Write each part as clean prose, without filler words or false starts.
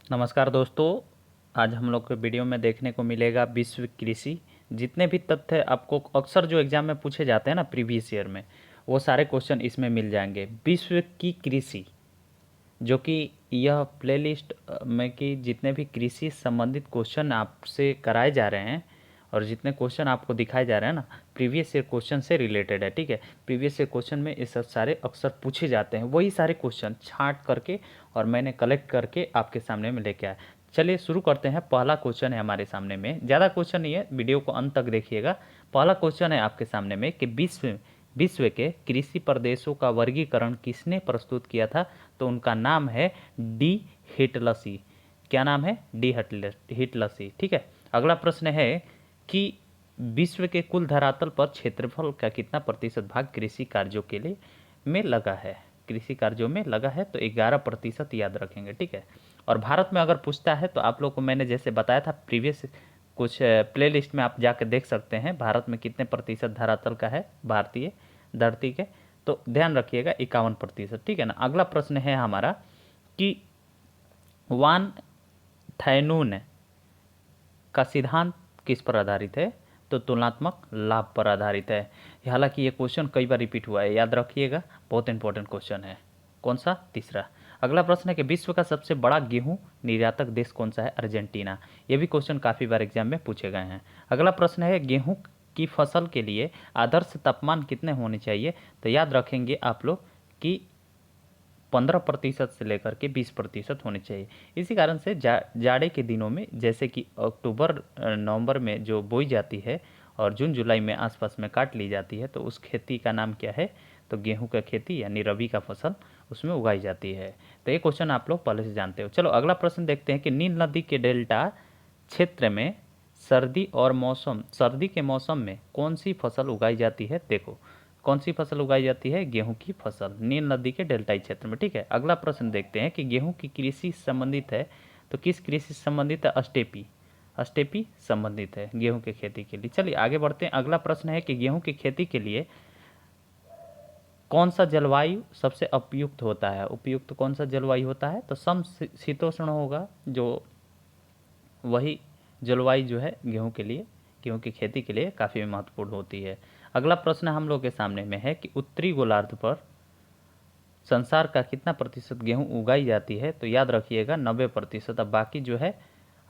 नमस्कार दोस्तों। आज हम लोग के वीडियो में देखने को मिलेगा विश्व कृषि। जितने भी तथ्य आपको अक्सर जो एग्जाम में पूछे जाते हैं ना प्रीवियस ईयर में, वो सारे क्वेश्चन इसमें मिल जाएंगे। विश्व की कृषि, जो कि यह प्लेलिस्ट में कि जितने भी कृषि संबंधित क्वेश्चन आपसे कराए जा रहे हैं और जितने क्वेश्चन आपको दिखाए जा रहे हैं ना, प्रीवियस ईयर क्वेश्चन से रिलेटेड है। ठीक है, प्रीवियस ईयर क्वेश्चन में ये सब सारे अक्सर पूछे जाते हैं, वही सारे क्वेश्चन छांट करके और मैंने कलेक्ट करके आपके सामने में लेके आया। चलिए शुरू करते हैं। पहला क्वेश्चन है हमारे सामने में, ज़्यादा क्वेश्चन नहीं है, वीडियो को अंत तक देखिएगा। पहला क्वेश्चन है आपके सामने में कि विश्व के कृषि प्रदेशों का वर्गीकरण किसने प्रस्तुत किया था? तो उनका नाम है डी हिटलसी। क्या नाम है? डी हिटलसी। ठीक है, अगला प्रश्न है कि विश्व के कुल धरातल पर क्षेत्रफल का कितना प्रतिशत भाग कृषि कार्यों के लिए में लगा है? कृषि कार्यों में लगा है तो 11% याद रखेंगे। ठीक है, और भारत में अगर पूछता है तो आप लोग को मैंने जैसे बताया था प्रीवियस कुछ प्लेलिस्ट में आप जाकर देख सकते हैं भारत में कितने प्रतिशत धरातल का है भारतीय धरती के, तो ध्यान रखिएगा 51%। ठीक है ना। अगला प्रश्न है हमारा कि वान थैनून का सिद्धांत किस पर आधारित है? तो तुलनात्मक लाभ पर आधारित है। हालांकि ये क्वेश्चन कई बार रिपीट हुआ है, याद रखिएगा, बहुत इंपॉर्टेंट क्वेश्चन है। कौन सा? तीसरा। अगला प्रश्न है कि विश्व का सबसे बड़ा गेहूं निर्यातक देश कौन सा है? अर्जेंटीना। ये भी क्वेश्चन काफ़ी बार एग्जाम में पूछे गए हैं। अगला प्रश्न है गेहूं की फसल के लिए आदर्श तापमान कितने होने चाहिए? तो याद रखेंगे आप लोग कि 15% से लेकर के 20% होने चाहिए। इसी कारण से जाड़े के दिनों में, जैसे कि अक्टूबर नवंबर में जो बोई जाती है और जून जुलाई में आसपास में काट ली जाती है, तो उस खेती का नाम क्या है? तो गेहूं का खेती यानी रबी का फसल उसमें उगाई जाती है। तो ये क्वेश्चन आप लोग पहले से जानते हो। चलो अगला प्रश्न देखते हैं कि नील नदी के डेल्टा क्षेत्र में सर्दी के मौसम में कौन सी फसल उगाई जाती है? देखो, कौन सी फसल उगाई जाती है? गेहूं की फसल, नील नदी के डेल्टाई क्षेत्र में। ठीक है, अगला प्रश्न देखते हैं कि गेहूं की कृषि संबंधित है तो किस कृषि से संबंधित है? अस्टेपी। अस्टेपी संबंधित है गेहूं की खेती के लिए। चलिए आगे बढ़ते हैं। अगला प्रश्न है कि गेहूं की खेती के लिए कौन सा जलवायु सबसे उपयुक्त होता है? उपयुक्त कौन सा जलवायु होता है? तो समशीतोष्ण होगा, जो वही जलवायु जो है गेहूं के लिए, गेहूं की खेती के लिए काफ़ी महत्वपूर्ण होती है। अगला प्रश्न हम लोग के सामने में है कि उत्तरी गोलार्ध पर संसार का कितना प्रतिशत गेहूं उगाई जाती है? तो याद रखिएगा 90%। अब बाकी जो है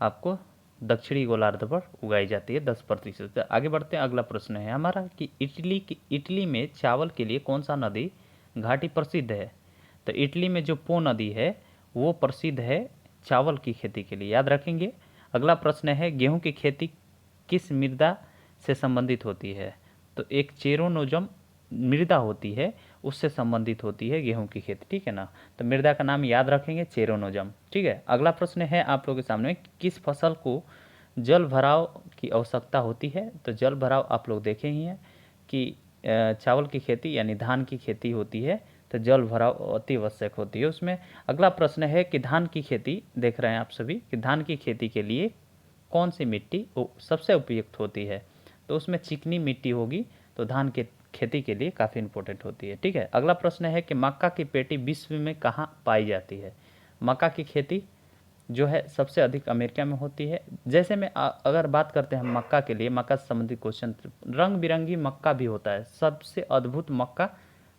आपको दक्षिणी गोलार्ध पर उगाई जाती है 10%। आगे बढ़ते हैं। अगला प्रश्न है हमारा कि इटली में चावल के लिए कौन सा नदी घाटी प्रसिद्ध है? तो इटली में जो पो नदी है वो प्रसिद्ध है चावल की खेती के लिए, याद रखेंगे। अगला प्रश्न है गेहूं की खेती किस मृदा से संबंधित होती है? तो एक चेरोनोजम मृदा होती है, उससे संबंधित होती है गेहूं की खेती। ठीक है ना, तो मृदा का नाम याद रखेंगे, चेरोनोजम। ठीक है, अगला प्रश्न है आप लोगों के सामने किस फसल को जल भराव की आवश्यकता होती है? तो जल भराव आप लोग देखे ही हैं कि चावल की खेती यानी धान की खेती होती है तो जल भराव अति आवश्यक होती है उसमें। अगला प्रश्न है कि धान की खेती देख रहे हैं आप सभी कि धान की खेती के लिए कौन सी मिट्टी सबसे उपयुक्त होती है? तो उसमें चिकनी मिट्टी होगी, तो धान के खेती के लिए काफ़ी इंपॉर्टेंट होती है। ठीक है, अगला प्रश्न है कि मक्का की पेटी विश्व में कहाँ पाई जाती है? मक्का की खेती जो है सबसे अधिक अमेरिका में होती है। जैसे में अगर बात करते हैं हम मक्का के लिए, मक्का से संबंधित क्वेश्चन, रंग बिरंगी मक्का भी होता है, सबसे अद्भुत मक्का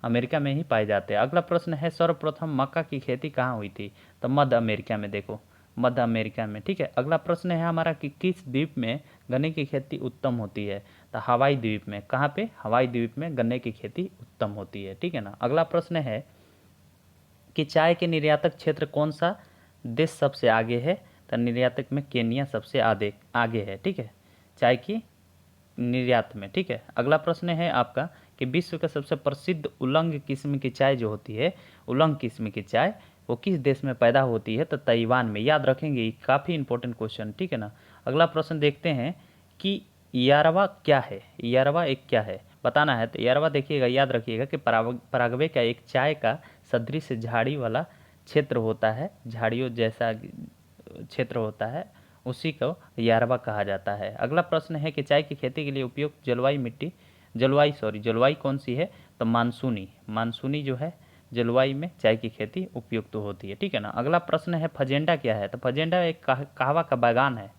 अमेरिका में ही पाए जाते हैं। अगला प्रश्न है सर्वप्रथम मक्का की खेती कहाँ हुई थी? तो मध्य अमेरिका में, देखो मध्य अमेरिका में। ठीक है, अगला प्रश्न है हमारा कि किस द्वीप में गन्ने की खेती उत्तम होती है? तो हवाई द्वीप में। कहाँ पे? हवाई द्वीप में गन्ने की खेती उत्तम होती है। ठीक है ना। अगला प्रश्न है कि चाय के निर्यातक क्षेत्र कौन सा देश सबसे आगे है? तो निर्यातक में केनिया सबसे आगे है। ठीक है, चाय की निर्यात में। ठीक है, अगला प्रश्न है आपका कि विश्व का सबसे प्रसिद्ध उलंग किस्म की चाय जो होती है, उलंग किस्म की चाय, वो किस देश में पैदा होती है? तो ताइवान में, याद रखेंगे, काफ़ी इंपॉर्टेंट क्वेश्चन। ठीक है ना। अगला प्रश्न देखते हैं कि यारवा क्या है? यारवा एक क्या है बताना है। तो यारवा देखिएगा, याद रखिएगा कि पराग्वे का एक चाय का सदृश झाड़ी वाला क्षेत्र होता है, झाड़ियों जैसा क्षेत्र होता है, उसी को यारवा कहा जाता है। अगला प्रश्न है कि चाय की खेती के लिए उपयुक्त जलवायु कौन सी है? तो मानसूनी। मानसूनी जो है जलवायु में चाय की खेती उपयुक्त होती है, ठीक है ना। अगला प्रश्न है फजेंडा क्या है, तो फजेंडा एक कहवा का बागान है,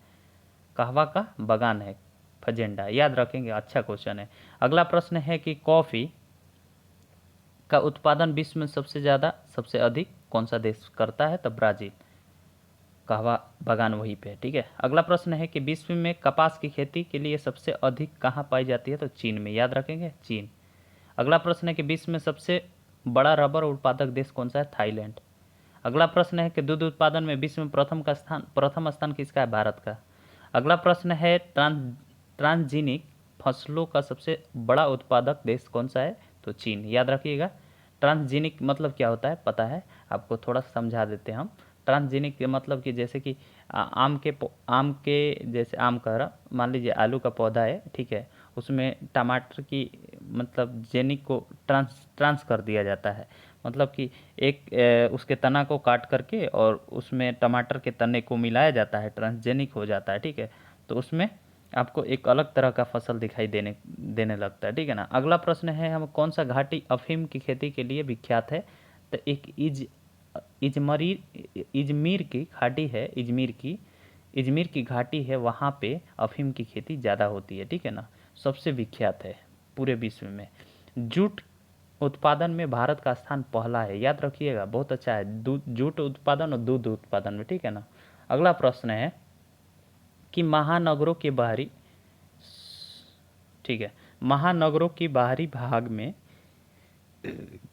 कहवा का बागान है फजेंडा, याद रखेंगे, अच्छा क्वेश्चन है। अगला प्रश्न है कि कॉफ़ी का उत्पादन विश्व में सबसे अधिक कौन सा देश करता है, तो ब्राज़ील, कहवा बागान वहीं पे है, ठीक है। अगला प्रश्न है कि विश्व में कपास की खेती के लिए सबसे अधिक कहाँ पाई जाती है, तो चीन में, याद रखेंगे, चीन। अगला प्रश्न है कि विश्व में सबसे बड़ा रबर उत्पादक देश कौन सा है, थाईलैंड। अगला प्रश्न है कि दूध उत्पादन में विश्व में प्रथम स्थान किसका है, भारत का। अगला प्रश्न है ट्रांसजेनिक फसलों का सबसे बड़ा उत्पादक देश कौन सा है, तो चीन, याद रखिएगा। ट्रांसजेनिक मतलब क्या होता है पता है आपको, थोड़ा सा समझा देते हैं हम। ट्रांसजेनिक के मतलब कि जैसे कि आम के जैसे आम का मान लीजिए आलू का पौधा है, ठीक है, उसमें टमाटर की मतलब जेनिक को ट्रांस कर दिया जाता है, मतलब कि एक उसके तना को काट करके और उसमें टमाटर के तने को मिलाया जाता है, ट्रांसजेनिक हो जाता है, ठीक है। तो उसमें आपको एक अलग तरह का फसल दिखाई देने लगता है, ठीक है ना। अगला प्रश्न है हम कौन सा घाटी अफीम की खेती के लिए विख्यात है, तो एक इजमीर की घाटी है, इजमीर की घाटी है, वहाँ पे अफीम की खेती ज़्यादा होती है, ठीक है ना, सबसे विख्यात है पूरे विश्व में। जूट उत्पादन में भारत का स्थान पहला है, याद रखिएगा, बहुत अच्छा है, जूट उत्पादन और दूध उत्पादन में, ठीक है ना। अगला प्रश्न है कि महानगरों के बाहरी, ठीक है, महानगरों के बाहरी भाग में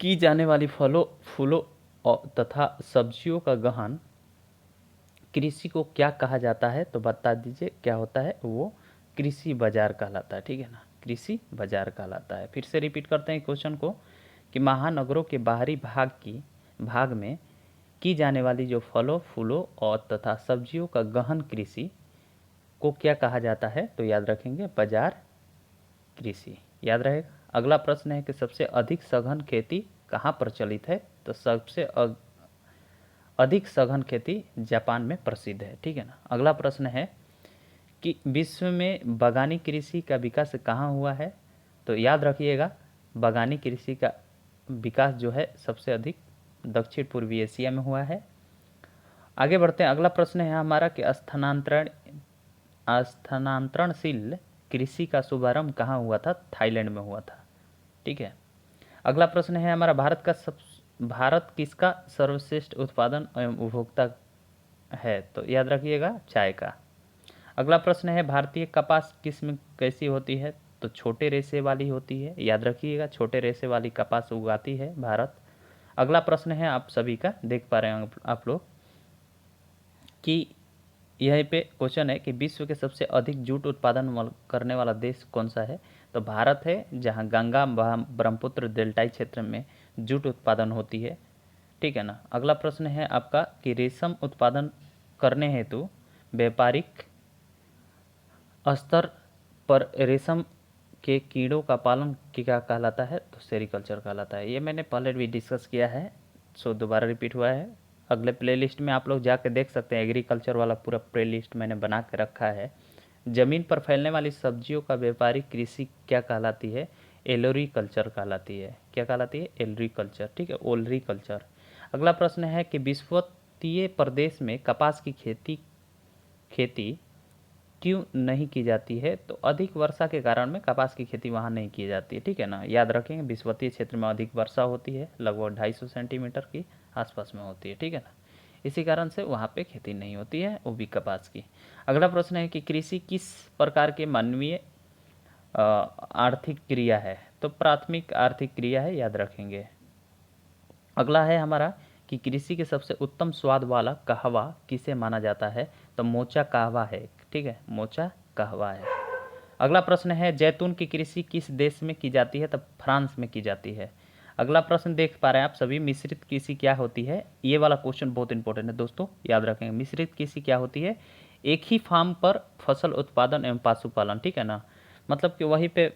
की जाने वाली फलों फूलों तथा सब्जियों का गहन कृषि को क्या कहा जाता है, तो बता दीजिए क्या होता है, वो कृषि बाजार कहलाता है, ठीक है ना, कृषि बाजार कहलाता है। फिर से रिपीट करते हैं क्वेश्चन को कि महानगरों के बाहरी भाग में की जाने वाली जो फलों फूलों और तथा सब्जियों का गहन कृषि को क्या कहा जाता है, तो याद रखेंगे बाजार कृषि, याद रहेगा। अगला प्रश्न है कि सबसे अधिक सघन खेती कहाँ प्रचलित है, तो सबसे अधिक सघन खेती जापान में प्रसिद्ध है, ठीक है ना। अगला प्रश्न है कि विश्व में बागानी कृषि का विकास कहाँ हुआ है, तो याद रखिएगा बागानी कृषि का विकास जो है सबसे अधिक दक्षिण पूर्वी एशिया में हुआ है। आगे बढ़ते हैं, अगला प्रश्न है हमारा कि स्थानांतरणशील कृषि का शुभारंभ कहाँ हुआ था, थाईलैंड में हुआ था, ठीक है। अगला प्रश्न है हमारा भारत किसका सर्वश्रेष्ठ उत्पादन एवं उपभोक्ता है, तो याद रखिएगा चाय का। अगला प्रश्न है भारतीय कपास किस्म कैसी होती है, तो छोटे रेशे वाली होती है, याद रखिएगा छोटे रेशे वाली कपास उगाती है भारत। अगला प्रश्न है आप सभी का, देख पा रहे हैं आप लोग कि यहीं पे क्वेश्चन है कि विश्व के सबसे अधिक जूट उत्पादन करने वाला देश कौन सा है, तो भारत है, जहां गंगा ब्रह्मपुत्र डेल्टाई क्षेत्र में जूट उत्पादन होती है, ठीक है ना। अगला प्रश्न है आपका कि रेशम उत्पादन करने हेतु व्यापारिक स्तर पर रेशम के कीड़ों का पालन क्या कहलाता है, तो सेरीकल्चर कहलाता है। ये मैंने पहले भी डिस्कस किया है, सो दोबारा रिपीट हुआ है। अगले प्लेलिस्ट में आप लोग जाकर देख सकते हैं, एग्रीकल्चर वाला पूरा प्लेलिस्ट मैंने बना के रखा है। ज़मीन पर फैलने वाली सब्जियों का व्यापारिक कृषि क्या कहलाती है, एलोरीकल्चर कहलाती है, क्या कहलाती है, एलोरीकल्चर, ठीक है, ओलरीकल्चर। अगला प्रश्न है कि विषुवतीय प्रदेश में कपास की खेती क्यों नहीं की जाती है, तो अधिक वर्षा के कारण में कपास की खेती वहाँ नहीं की जाती है, ठीक है ना, याद रखेंगे विषुवतीय क्षेत्र में अधिक वर्षा होती है, लगभग 250 सेंटीमीटर की आसपास में होती है, ठीक है ना, इसी कारण से वहाँ पे खेती नहीं होती है, वो भी कपास की। अगला प्रश्न है कि कृषि किस प्रकार के मानवीय आर्थिक क्रिया है, तो प्राथमिक आर्थिक क्रिया है, याद रखेंगे। अगला है हमारा कि कृषि के सबसे उत्तम स्वाद वाला कहवा किसे माना जाता है, तो मोचा कहवा है, ठीक है, मोचा कहवा है। अगला प्रश्न है जैतून की कृषि किस देश में की जाती है, तो फ्रांस में की जाती है। अगला प्रश्न देख पा रहे हैं आप सभी, मिश्रित कृषि क्या होती है, ये वाला क्वेश्चन बहुत इंपॉर्टेंट है दोस्तों, याद रखेंगे। मिश्रित कृषि क्या होती है, एक ही फार्म पर फसल उत्पादन एवं पशुपालन, ठीक है ना, मतलब कि वहीं पे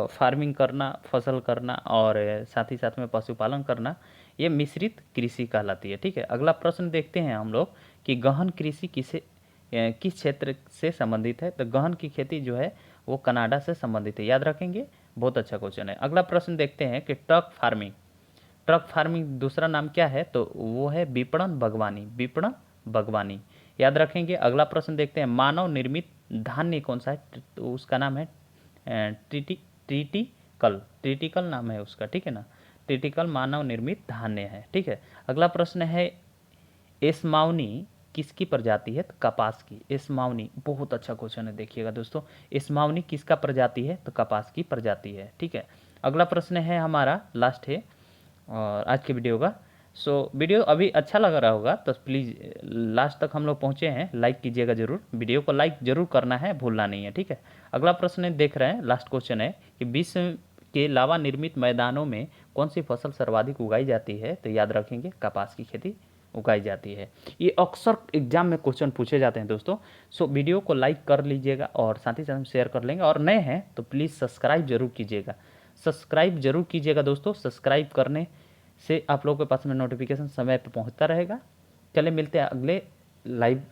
फार्मिंग करना, फसल करना और साथ ही साथ में पशुपालन करना, ये मिश्रित कृषि कहलाती है, ठीक है। अगला प्रश्न देखते हैं हम लोग कि गहन कृषि किस क्षेत्र से संबंधित है, तो गहन की खेती जो है वो कनाडा से संबंधित है, याद रखेंगे, बहुत अच्छा क्वेश्चन है। अगला प्रश्न देखते हैं कि ट्रक फार्मिंग ट्रक फार्मिंग दूसरा नाम क्या है, तो वो है विपणन बागवानी, विपणन बागवानी, याद रखेंगे। अगला प्रश्न देखते हैं, मानव निर्मित धान्य कौन सा है, तो उसका नाम है ट्रिटिकल, ट्रिटिकल नाम है उसका, ठीक है ना, ट्रिटिकल मानव निर्मित धान्य है, ठीक है। अगला प्रश्न है, एस्माउनी किसकी प्रजाति है, तो कपास की, एस्माउनी, बहुत अच्छा क्वेश्चन है, देखिएगा दोस्तों, एस्माउनी किसका प्रजाति है, तो कपास की प्रजाति है, ठीक है। अगला प्रश्न है हमारा, लास्ट है और आज के वीडियो का। वीडियो अभी अच्छा लग रहा होगा तो प्लीज़ लास्ट तक हम लोग पहुँचे हैं, लाइक कीजिएगा जरूर, वीडियो को लाइक जरूर करना है, भूलना नहीं है, ठीक है। अगला प्रश्न देख रहे हैं, लास्ट क्वेश्चन है कि विश्व के लावा निर्मित मैदानों में कौन सी फसल सर्वाधिक उगाई जाती है, तो याद रखेंगे कपास की खेती उगाई जाती है। ये अक्सर एग्जाम में क्वेश्चन पूछे जाते हैं दोस्तों। वीडियो को लाइक कर लीजिएगा और साथ ही साथ शेयर कर लेंगे, और नए हैं तो प्लीज़ सब्सक्राइब जरूर कीजिएगा, सब्सक्राइब जरूर कीजिएगा दोस्तों। सब्सक्राइब करने से आप लोगों के पास में नोटिफिकेशन समय पर पहुंचता रहेगा। चले मिलते हैं अगले लाइव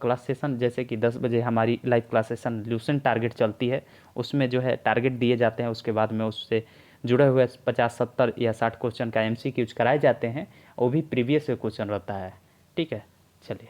क्लास सेशन, जैसे कि 10 बजे हमारी live class session Lucent target चलती है, उसमें जो है टारगेट दिए जाते हैं, उसके बाद में उससे जुड़े हुए 50, 70 या 60 क्वेश्चन का MCQs कराए जाते हैं, वो भी प्रीवियस क्वेश्चन रहता है, ठीक है। चलिए।